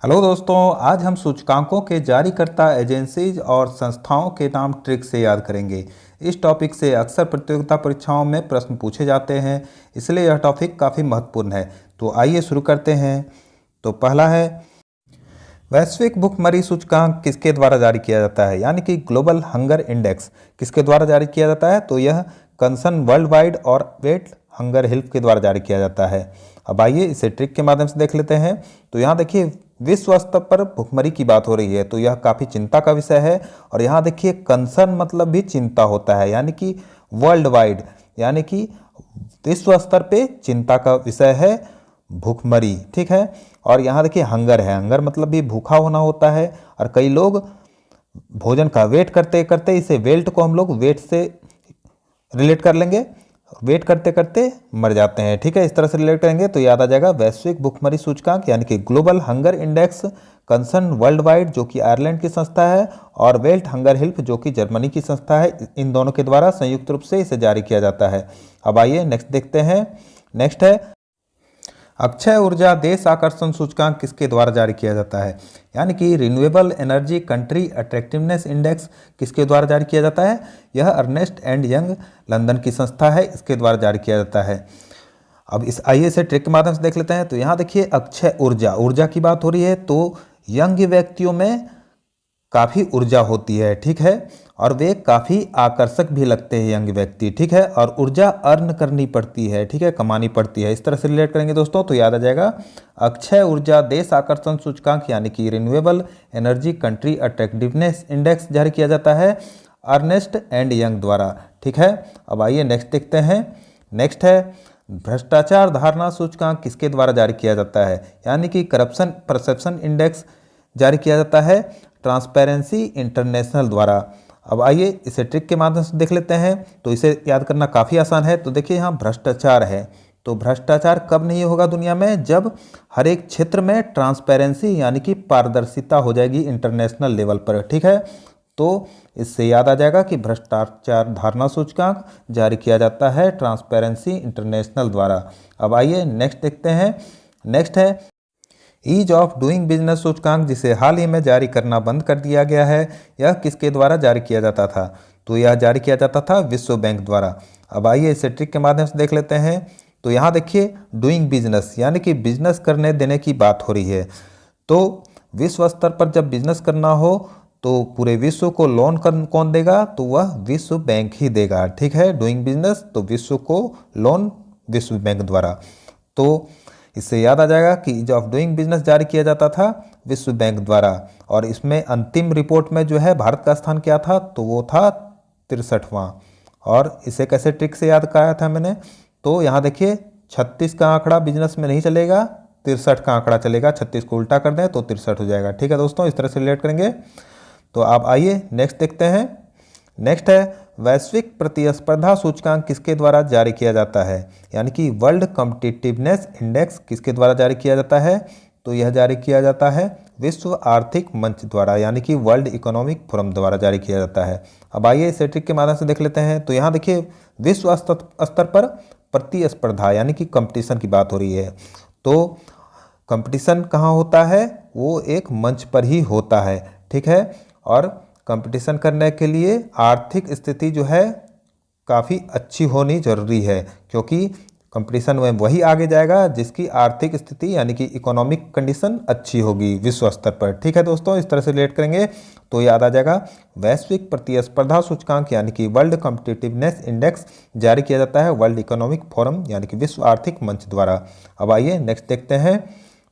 Hello दोस्तों, आज हम सूचकांकों के जारीकर्ता एजेंसीज और संस्थाओं के नाम ट्रिक से याद करेंगे। इस टॉपिक से अक्सर प्रतियोगिता परीक्षाओं में प्रश्न पूछे जाते हैं, इसलिए यह टॉपिक काफ़ी महत्वपूर्ण है। तो आइए शुरू करते हैं। तो पहला है, वैश्विक भुखमरी सूचकांक किसके द्वारा जारी किया जाता है, यानी कि ग्लोबल हंगर इंडेक्स किसके द्वारा जारी किया जाता है। तो यह कंसर्न वर्ल्ड वाइड और वेट हंगर हेल्प के द्वारा जारी किया जाता है। अब आइए इसे ट्रिक के माध्यम से देख लेते हैं। तो यहाँ देखिए, विश्व स्तर पर भुखमरी की बात हो रही है, तो यह काफ़ी चिंता का विषय है। और यहाँ देखिए, कंसर्न मतलब भी चिंता होता है, यानी कि वर्ल्ड वाइड, यानी कि विश्व स्तर पे चिंता का विषय है भुखमरी, ठीक है। और यहाँ देखिए, हंगर है, हंगर मतलब भी भूखा होना होता है। और कई लोग भोजन का वेट करते करते, इसे वेल्ट को हम लोग वेट से रिलेट कर लेंगे, वेट करते करते मर जाते हैं, ठीक है। इस तरह से रिलेट करेंगे तो याद आ जाएगा वैश्विक भुखमरी सूचकांक, यानी कि global hunger index, concern world wide जो कि आयरलैंड की संस्था है, और वेल्ट हंगर हेल्प जो कि जर्मनी की संस्था है। इन दोनों के द्वारा संयुक्त रूप से इसे जारी किया जाता है। अब आइए नेक्स्ट देखते हैं। नेक्स्ट है, अक्षय ऊर्जा देश आकर्षण सूचकांक किसके द्वारा जारी किया जाता है, यानी कि renewable energy country attractiveness index किसके द्वारा जारी किया जाता है। यह अर्नेस्ट एंड यंग लंदन की संस्था है, इसके द्वारा जारी किया जाता है। अब इस आइए से ट्रिक के माध्यम से देख लेते हैं। तो यहाँ देखिए, अक्षय ऊर्जा, ऊर्जा की बात हो रही है, तो यंग व्यक्तियों में काफ़ी ऊर्जा होती है, ठीक है। और वे काफ़ी आकर्षक भी लगते हैं यंग व्यक्ति, ठीक है। और ऊर्जा अर्न करनी पड़ती है, ठीक है, कमानी पड़ती है। इस तरह से रिलेट करेंगे दोस्तों तो याद आ जाएगा अक्षय ऊर्जा देश आकर्षण सूचकांक, यानी कि renewable energy country attractiveness index जारी किया जाता है अर्नेस्ट एंड यंग द्वारा, ठीक है। अब आइए नेक्स्ट देखते हैं। नेक्स्ट है, भ्रष्टाचार धारणा सूचकांक किसके द्वारा जारी किया जाता है, यानी कि करप्शन परसेप्शन इंडेक्स जारी किया जाता है ट्रांसपेरेंसी इंटरनेशनल द्वारा। अब आइए इसे ट्रिक के माध्यम से देख लेते हैं। तो इसे याद करना काफ़ी आसान है। तो देखिए, यहाँ भ्रष्टाचार है, तो भ्रष्टाचार कब नहीं होगा दुनिया में, जब हर एक क्षेत्र में ट्रांसपेरेंसी यानी कि पारदर्शिता हो जाएगी इंटरनेशनल लेवल पर, ठीक है। तो इससे याद आ जाएगा कि भ्रष्टाचार धारणा सूचकांक जारी किया जाता है ट्रांसपेरेंसी इंटरनेशनल द्वारा। अब आइए नेक्स्ट देखते हैं। नेक्स्ट है, ईज ऑफ डूइंग बिजनेस सूचकांक, जिसे हाल ही में जारी करना बंद कर दिया गया है। यह किसके द्वारा जारी किया जाता था, तो यह जारी किया जाता था विश्व बैंक द्वारा। अब आइए इसे ट्रिक के माध्यम से देख लेते हैं। तो यहाँ देखिए, डूइंग बिजनेस यानी कि बिजनेस करने देने की बात हो रही है। तो विश्व स्तर पर जब बिजनेस करना हो तो पूरे विश्व को लोन कौन देगा, तो वह विश्व बैंक ही देगा, ठीक है। डूइंग बिजनेस तो विश्व को लोन विश्व बैंक द्वारा। तो इससे याद आ जाएगा कि ईज ऑफ डूइंग बिजनेस जारी किया जाता था विश्व बैंक द्वारा। और इसमें अंतिम रिपोर्ट में जो है भारत का स्थान क्या था, तो वो था 63वां। और इसे कैसे ट्रिक से याद कराया था मैंने, तो यहाँ देखिए, 36 का आंकड़ा बिजनेस में नहीं चलेगा, 63 का आंकड़ा चलेगा। 36 को उल्टा कर दें तो 63 हो जाएगा, ठीक है दोस्तों। इस तरह से रिलेट करेंगे। तो आप आइए नेक्स्ट देखते हैं। नेक्स्ट है, वैश्विक प्रतिस्पर्धा सूचकांक किसके द्वारा जारी किया जाता है, यानी कि वर्ल्ड कॉम्पिटिटिवनेस इंडेक्स किसके द्वारा जारी किया जाता है। तो यह जारी किया जाता है विश्व आर्थिक मंच द्वारा, यानी कि वर्ल्ड इकोनॉमिक फोरम द्वारा जारी किया जाता है। अब आइए इसे ट्रिक के माध्यम से देख लेते हैं। तो यहाँ देखिए, विश्व स्तर पर प्रतिस्पर्धा यानी कि कंपटीशन की बात हो रही है। तो कंपटीशन कहाँ होता है, वो एक मंच पर ही होता है, ठीक है। और कंपटीशन करने के लिए आर्थिक स्थिति जो है काफ़ी अच्छी होनी जरूरी है, क्योंकि कंपटीशन में वही आगे जाएगा जिसकी आर्थिक स्थिति यानी कि इकोनॉमिक कंडीशन अच्छी होगी विश्व स्तर पर, ठीक है दोस्तों। इस तरह से रिलेट करेंगे तो याद आ जाएगा वैश्विक प्रतिस्पर्धा सूचकांक, यानी कि वर्ल्ड कॉम्पिटिटिवनेस इंडेक्स जारी किया जाता है वर्ल्ड इकोनॉमिक फोरम यानी कि विश्व आर्थिक मंच द्वारा। अब आइए नेक्स्ट देखते हैं।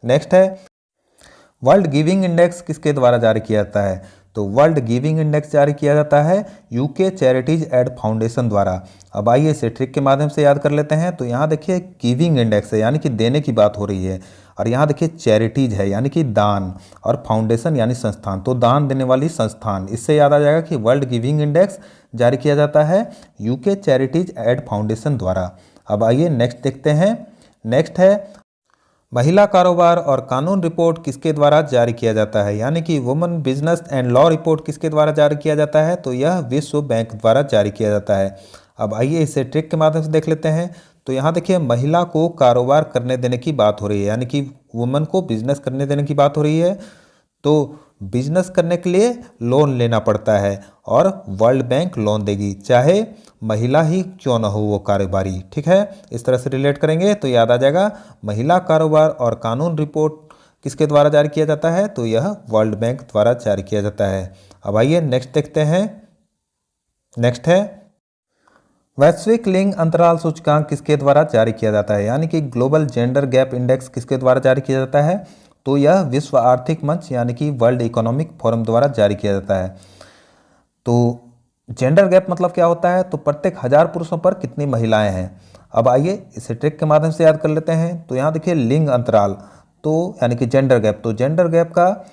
नेक्स्ट है, वर्ल्ड गिविंग इंडेक्स किसके द्वारा जारी किया जाता है। तो वर्ल्ड गिविंग इंडेक्स जारी किया जाता है यूके चैरिटीज एड फाउंडेशन द्वारा। अब आइए इसे ट्रिक के माध्यम से याद कर लेते हैं। तो यहाँ देखिए, गिविंग इंडेक्स है, यानी कि देने की बात हो रही है। और यहाँ देखिए, चैरिटीज है, यानी कि दान, और फाउंडेशन यानी संस्थान, तो दान देने वाली संस्थान। इससे याद आ जाएगा कि वर्ल्ड गिविंग इंडेक्स जारी किया जाता है यूके चैरिटीज एड फाउंडेशन द्वारा। अब आइए नेक्स्ट देखते हैं। नेक्स्ट है, महिला कारोबार और कानून रिपोर्ट किसके द्वारा जारी किया जाता है, यानी कि women business and law report किसके द्वारा जारी किया जाता है। तो यह विश्व बैंक द्वारा जारी किया जाता है। अब आइए इसे ट्रिक के माध्यम से देख लेते हैं। तो यहाँ देखिए महिला को कारोबार करने देने की बात हो रही है, यानी कि वुमन को बिजनेस करने देने की बात हो रही है। तो बिजनेस करने के लिए लोन लेना पड़ता है और वर्ल्ड बैंक लोन देगी, चाहे महिला ही क्यों ना हो वो कारोबारी। ठीक है, इस तरह से रिलेट करेंगे तो याद आ जाएगा महिला कारोबार और कानून रिपोर्ट किसके द्वारा जारी किया जाता है, तो यह वर्ल्ड बैंक द्वारा जारी किया जाता है। अब आइए नेक्स्ट देखते हैं। नेक्स्ट है वैश्विक लिंग अंतराल सूचकांक किसके द्वारा जारी किया जाता है, यानी कि ग्लोबल जेंडर गैप इंडेक्स किसके द्वारा जारी किया जाता है, तो यह विश्व आर्थिक मंच यानी कि वर्ल्ड इकोनॉमिक फोरम द्वारा जारी किया जाता है। तो जेंडर गैप मतलब क्या होता है, तो प्रत्येक 1000 पुरुषों पर कितनी महिलाएं हैं। अब आइए इसे ट्रिक के माध्यम से याद कर लेते हैं। तो यहाँ देखिए लिंग अंतराल, तो यानी कि जेंडर गैप, तो जेंडर गैप का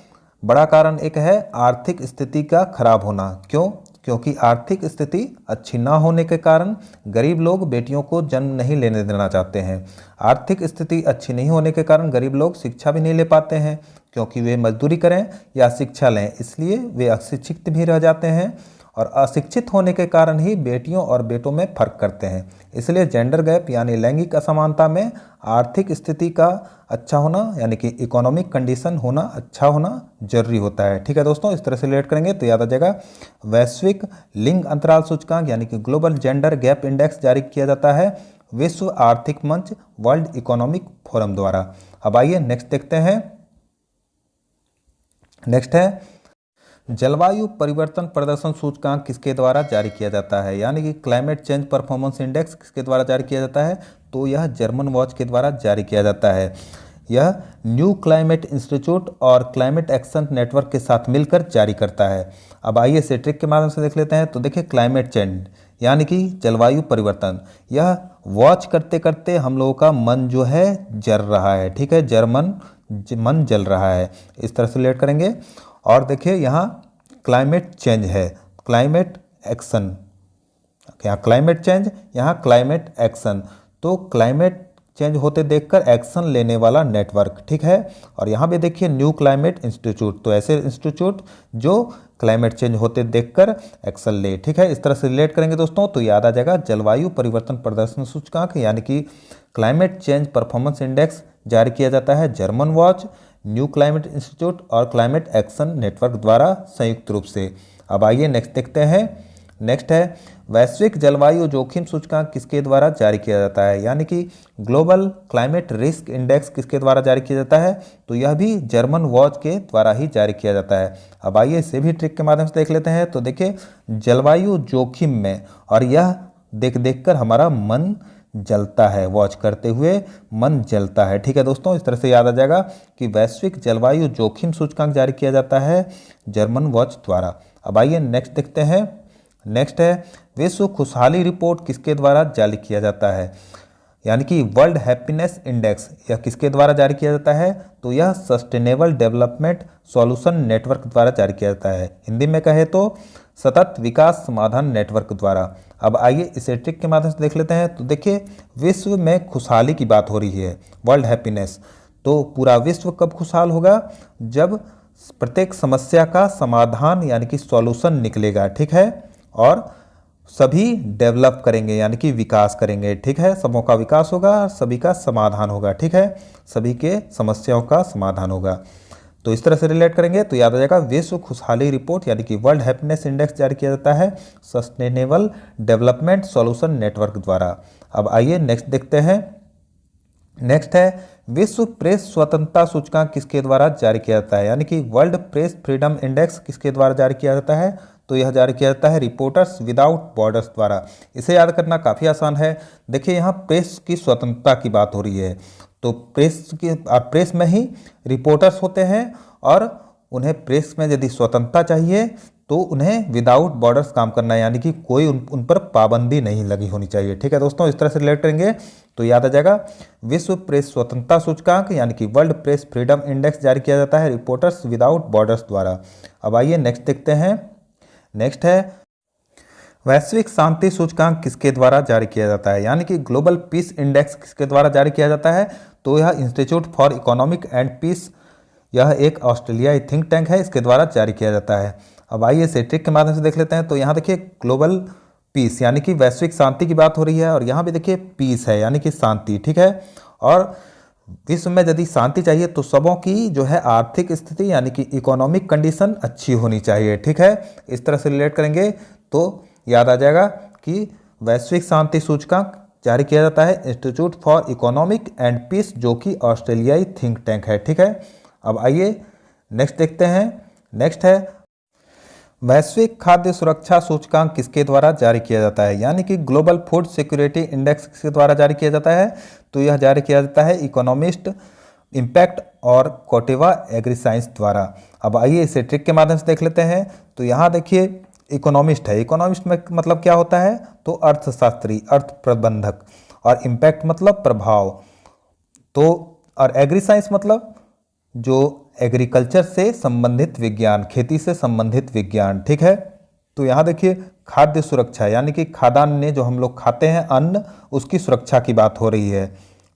बड़ा कारण एक है आर्थिक स्थिति का खराब होना। क्यों? क्योंकि आर्थिक स्थिति अच्छी ना होने के कारण गरीब लोग बेटियों को जन्म नहीं लेने देना चाहते हैं। आर्थिक स्थिति अच्छी नहीं होने के कारण गरीब लोग शिक्षा भी नहीं ले पाते हैं, क्योंकि वे मजदूरी करें या शिक्षा लें, इसलिए वे अशिक्षित भी रह जाते हैं। और अशिक्षित होने के कारण ही बेटियों और बेटों में फर्क करते हैं। इसलिए जेंडर गैप यानी लैंगिक असमानता में आर्थिक स्थिति का अच्छा होना यानी कि इकोनॉमिक कंडीशन होना अच्छा होना जरूरी होता है। ठीक है दोस्तों, इस तरह से रिलेट करेंगे तो याद आ जाएगा वैश्विक लिंग अंतराल सूचकांक यानी कि ग्लोबल जेंडर गैप इंडेक्स जारी किया जाता है विश्व आर्थिक मंच वर्ल्ड इकोनॉमिक फोरम द्वारा। अब आइए नेक्स्ट देखते हैं। नेक्स्ट है जलवायु परिवर्तन प्रदर्शन सूचकांक किसके द्वारा जारी किया जाता है, यानी कि क्लाइमेट चेंज परफॉर्मेंस इंडेक्स किसके द्वारा जारी किया जाता है, तो यह जर्मन वॉच के द्वारा जारी किया जाता है। यह न्यू क्लाइमेट इंस्टीट्यूट और क्लाइमेट एक्शन नेटवर्क के साथ मिलकर जारी करता है। अब आइए इसे ट्रिक के माध्यम से देख लेते हैं। तो देखिए क्लाइमेट चेंज यानी कि जलवायु परिवर्तन, यह वॉच करते करते हम लोगों का मन जो है जल रहा है। ठीक है, मन जल रहा है, इस तरह से रिलेट करेंगे। और देखिए यहाँ क्लाइमेट चेंज है, क्लाइमेट एक्शन, यहाँ क्लाइमेट चेंज, यहाँ क्लाइमेट एक्शन, तो क्लाइमेट चेंज होते देखकर एक्शन लेने वाला नेटवर्क। ठीक है, और यहाँ भी देखिए न्यू क्लाइमेट इंस्टीट्यूट, तो ऐसे इंस्टीट्यूट जो क्लाइमेट चेंज होते देखकर एक्शन ले। ठीक है, इस तरह से रिलेट करेंगे दोस्तों तो याद आ जाएगा जलवायु परिवर्तन प्रदर्शन सूचकांक यानी कि क्लाइमेट चेंज परफॉर्मेंस इंडेक्स जारी किया जाता है German watch, new climate institute और क्लाइमेट एक्शन नेटवर्क द्वारा संयुक्त रूप से। अब आइए नेक्स्ट देखते हैं। नेक्स्ट है वैश्विक जलवायु जोखिम सूचकांक किसके द्वारा जारी किया जाता है, यानी कि ग्लोबल क्लाइमेट रिस्क इंडेक्स किसके द्वारा जारी किया जाता है, तो यह भी जर्मन वॉच के द्वारा ही जारी किया जाता है। अब आइए इसे भी ट्रिक के माध्यम से देख लेते हैं। तो देखिए जलवायु जोखिम में, और यह देख कर हमारा मन जलता है, वॉच करते हुए मन जलता है। ठीक है दोस्तों, इस तरह से याद आ जाएगा कि वैश्विक जलवायु जोखिम सूचकांक जारी किया जाता है जर्मन वॉच द्वारा। अब आइए नेक्स्ट देखते हैं। नेक्स्ट है विश्व खुशहाली रिपोर्ट किसके द्वारा जारी किया जाता है, यानी कि वर्ल्ड हैप्पीनेस इंडेक्स, यह किसके द्वारा जारी किया जाता है, तो यह सस्टेनेबल डेवलपमेंट सॉल्यूशन नेटवर्क द्वारा जारी किया जाता है। हिंदी में कहे तो सतत विकास समाधान नेटवर्क द्वारा। अब आइए इसे ट्रिक के माध्यम से देख लेते हैं। तो देखिए विश्व में खुशहाली की बात हो रही है, वर्ल्ड हैप्पीनेस, तो पूरा विश्व कब खुशहाल होगा, जब प्रत्येक समस्या का समाधान यानी कि सॉल्यूशन निकलेगा। ठीक है, और सभी डेवलप करेंगे यानी कि विकास करेंगे। ठीक है, सबों का विकास होगा, सभी का समाधान होगा। ठीक है, सभी के समस्याओं का समाधान होगा। तो इस तरह से रिलेट करेंगे तो याद आ जाएगा विश्व खुशहाली रिपोर्ट यानी कि वर्ल्ड हैप्पीनेस इंडेक्स जारी किया जाता है सस्टेनेबल डेवलपमेंट सॉल्यूशन नेटवर्क द्वारा। अब आइए नेक्स्ट देखते हैं। नेक्स्ट है विश्व प्रेस स्वतंत्रता सूचकांक किसके द्वारा जारी किया जाता है, यानी कि वर्ल्ड प्रेस फ्रीडम इंडेक्स किसके द्वारा जारी किया जाता है, तो यह जारी किया जाता है रिपोर्टर्स विदाउट बॉर्डर्स द्वारा। इसे याद करना काफ़ी आसान है। देखिए यहाँ प्रेस की स्वतंत्रता की बात हो रही है, तो प्रेस में ही रिपोर्टर्स होते हैं और उन्हें प्रेस में यदि स्वतंत्रता चाहिए तो उन्हें विदाउट बॉर्डर्स काम करना है, यानी कि कोई उन पर पाबंदी नहीं लगी होनी चाहिए। ठीक है दोस्तों, इस तरह से रिलेट करेंगे तो याद आ जाएगा विश्व प्रेस स्वतंत्रता सूचकांक यानी कि वर्ल्ड प्रेस फ्रीडम इंडेक्स जारी किया जाता है रिपोर्टर्स विदाउट बॉर्डर्स द्वारा। अब आइए नेक्स्ट देखते हैं। नेक्स्ट है वैश्विक शांति सूचकांक किसके द्वारा जारी किया जाता है, यानी कि ग्लोबल पीस इंडेक्स किसके द्वारा जारी किया जाता है, तो यह institute for economic and peace, यह एक ऑस्ट्रेलियाई थिंक टैंक है, इसके द्वारा जारी किया जाता है। अब आइए इसे ट्रिक के माध्यम से देख लेते हैं। तो यहाँ देखिए ग्लोबल पीस यानी कि वैश्विक शांति की बात हो रही है, और यहाँ भी देखिए पीस है यानी कि शांति, ठीक है। और विश्व में यदि शांति चाहिए तो सबों की जो है आर्थिक स्थिति यानी कि इकोनॉमिक कंडीशन अच्छी होनी चाहिए, ठीक है। इस तरह से रिलेट करेंगे तो याद आ जाएगा कि वैश्विक शांति सूचकांक जारी किया जाता है institute for economic and peace, जो कि ऑस्ट्रेलियाई थिंक टैंक है, ठीक है। अब आइए नेक्स्ट देखते हैं। नेक्स्ट है वैश्विक खाद्य सुरक्षा सूचकांक किसके द्वारा जारी किया जाता है, यानी कि ग्लोबल फूड सिक्योरिटी इंडेक्स किसके द्वारा जारी किया जाता है। तो यह जारी किया जाता है इकोनॉमिस्ट, इम्पैक्ट और कोटेवा एग्रीसाइंस द्वारा। अब आइए इसे ट्रिक के माध्यम से देख लेते हैं। तो यहाँ देखिए इकोनॉमिस्ट है, इकोनॉमिस्ट में मतलब क्या होता है, तो अर्थशास्त्री, अर्थ प्रबंधक, और इम्पैक्ट मतलब प्रभाव, तो और एग्रीसाइंस मतलब जो एग्रीकल्चर से संबंधित विज्ञान, खेती से संबंधित विज्ञान, ठीक है। तो यहाँ देखिए खाद्य सुरक्षा यानी कि खाद्यान्न जो हम लोग खाते हैं अन्न, उसकी सुरक्षा की बात हो रही है।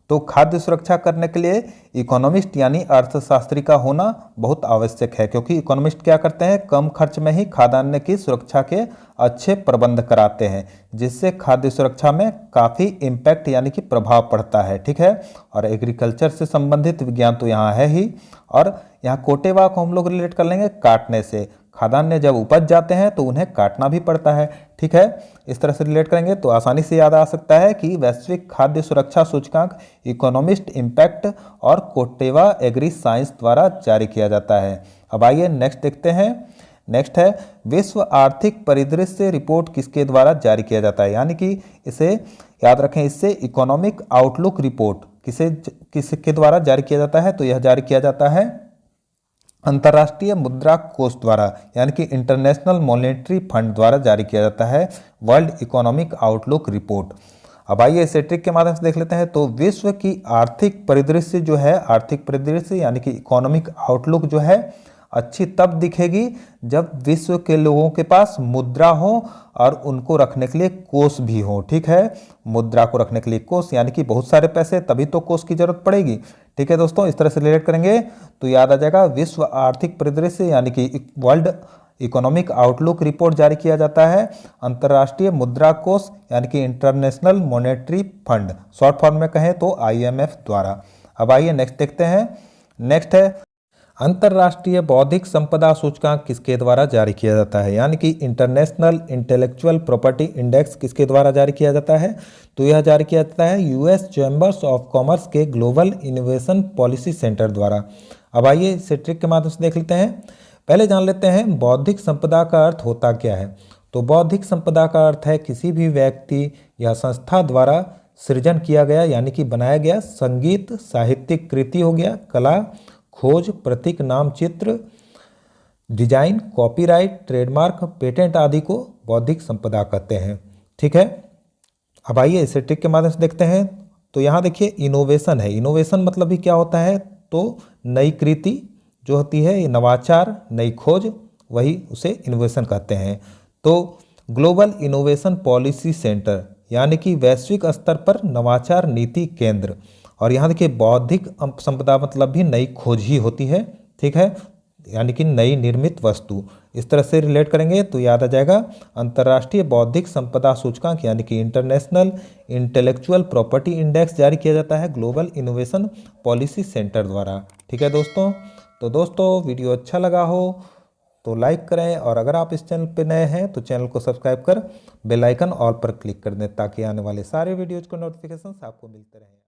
तो खाद्य सुरक्षा करने के लिए इकोनॉमिस्ट यानी अर्थशास्त्री का होना बहुत आवश्यक है, क्योंकि इकोनॉमिस्ट क्या करते हैं, कम खर्च में ही खाद्यान्न की सुरक्षा के अच्छे प्रबंध कराते हैं, जिससे खाद्य सुरक्षा में काफ़ी इम्पैक्ट यानी कि प्रभाव पड़ता है, ठीक है। और एग्रीकल्चर से संबंधित विज्ञान तो यहाँ है ही, और यहाँ कोटेवा को हम लोग रिलेट कर लेंगे काटने से। खाद्यान्न जब उपज जाते हैं तो उन्हें काटना भी पड़ता है, ठीक है। इस तरह से रिलेट करेंगे तो आसानी से याद आ सकता है कि वैश्विक खाद्य सुरक्षा सूचकांक इकोनॉमिस्ट, इम्पैक्ट और कोटेवा एग्री साइंस द्वारा जारी किया जाता है। अब आइए नेक्स्ट देखते हैं। नेक्स्ट है विश्व आर्थिक परिदृश्य रिपोर्ट किसके द्वारा जारी किया जाता है, यानी कि इसे याद रखें, इससे इकोनॉमिक आउटलुक रिपोर्ट किसके द्वारा जारी किया जाता है। तो यह जारी किया जाता है अंतर्राष्ट्रीय मुद्रा कोष द्वारा, यानी कि इंटरनेशनल मॉनेटरी फंड द्वारा जारी किया जाता है वर्ल्ड इकोनॉमिक आउटलुक रिपोर्ट। अब आइए इसे ट्रिक के माध्यम से देख लेते हैं। तो विश्व की आर्थिक परिदृश्य जो है, आर्थिक परिदृश्य यानी कि इकोनॉमिक आउटलुक जो है अच्छी तब दिखेगी जब विश्व के लोगों के पास मुद्रा हो और उनको रखने के लिए कोष भी हो, ठीक है। मुद्रा को रखने के लिए कोष यानी कि बहुत सारे पैसे, तभी तो कोष की जरूरत पड़ेगी, ठीक है दोस्तों। इस तरह से रिलेट करेंगे तो याद आ जाएगा विश्व आर्थिक परिदृश्य यानी कि वर्ल्ड इकोनॉमिक आउटलुक रिपोर्ट जारी किया जाता है अंतर्राष्ट्रीय मुद्रा कोष यानी कि international monetary fund, short form में कहें तो IMF द्वारा। अब आइए नेक्स्ट देखते हैं। नेक्स्ट है अंतर्राष्ट्रीय बौद्धिक संपदा सूचकांक किसके द्वारा जारी किया जाता है, यानी कि इंटरनेशनल इंटेलेक्चुअल प्रॉपर्टी इंडेक्स किसके द्वारा जारी किया जाता है। तो यह जारी किया जाता है US चैम्बर्स ऑफ कॉमर्स के ग्लोबल इनोवेशन पॉलिसी सेंटर द्वारा। अब आइए इसे ट्रिक के माध्यम से देख लेते हैं। पहले जान लेते हैं बौद्धिक संपदा का अर्थ होता क्या है। तो बौद्धिक संपदा का अर्थ है किसी भी व्यक्ति या संस्था द्वारा सृजन किया गया यानी कि बनाया गया संगीत, साहित्यिक कृति हो गया, कला, खोज, प्रतीक, नाम, चित्र, डिजाइन, कॉपीराइट, ट्रेडमार्क, पेटेंट आदि को बौद्धिक संपदा कहते हैं, ठीक है। अब आइए इसे ट्रिक के माध्यम से देखते हैं। तो यहाँ देखिए इनोवेशन है, इनोवेशन मतलब भी क्या होता है, तो नई कृति जो होती है, ये नवाचार, नई खोज, वही उसे इनोवेशन कहते हैं। तो ग्लोबल इनोवेशन पॉलिसी सेंटर यानी कि वैश्विक स्तर पर नवाचार नीति केंद्र, और यहाँ देखिए बौद्धिक संपदा मतलब भी नई खोज ही होती है, ठीक है, यानी कि नई निर्मित वस्तु। इस तरह से रिलेट करेंगे तो याद आ जाएगा अंतर्राष्ट्रीय बौद्धिक संपदा सूचकांक यानी कि इंटरनेशनल इंटेलेक्चुअल प्रॉपर्टी इंडेक्स जारी किया जाता है ग्लोबल इनोवेशन पॉलिसी सेंटर द्वारा, ठीक है दोस्तों। तो दोस्तों वीडियो अच्छा लगा हो तो लाइक करें, और अगर आप इस चैनल पर नए हैं तो चैनल को सब्सक्राइब कर बेल आइकन ऑल पर क्लिक कर दें, ताकि आने वाले सारे वीडियोज़ को नोटिफिकेशन आपको मिलते रहें।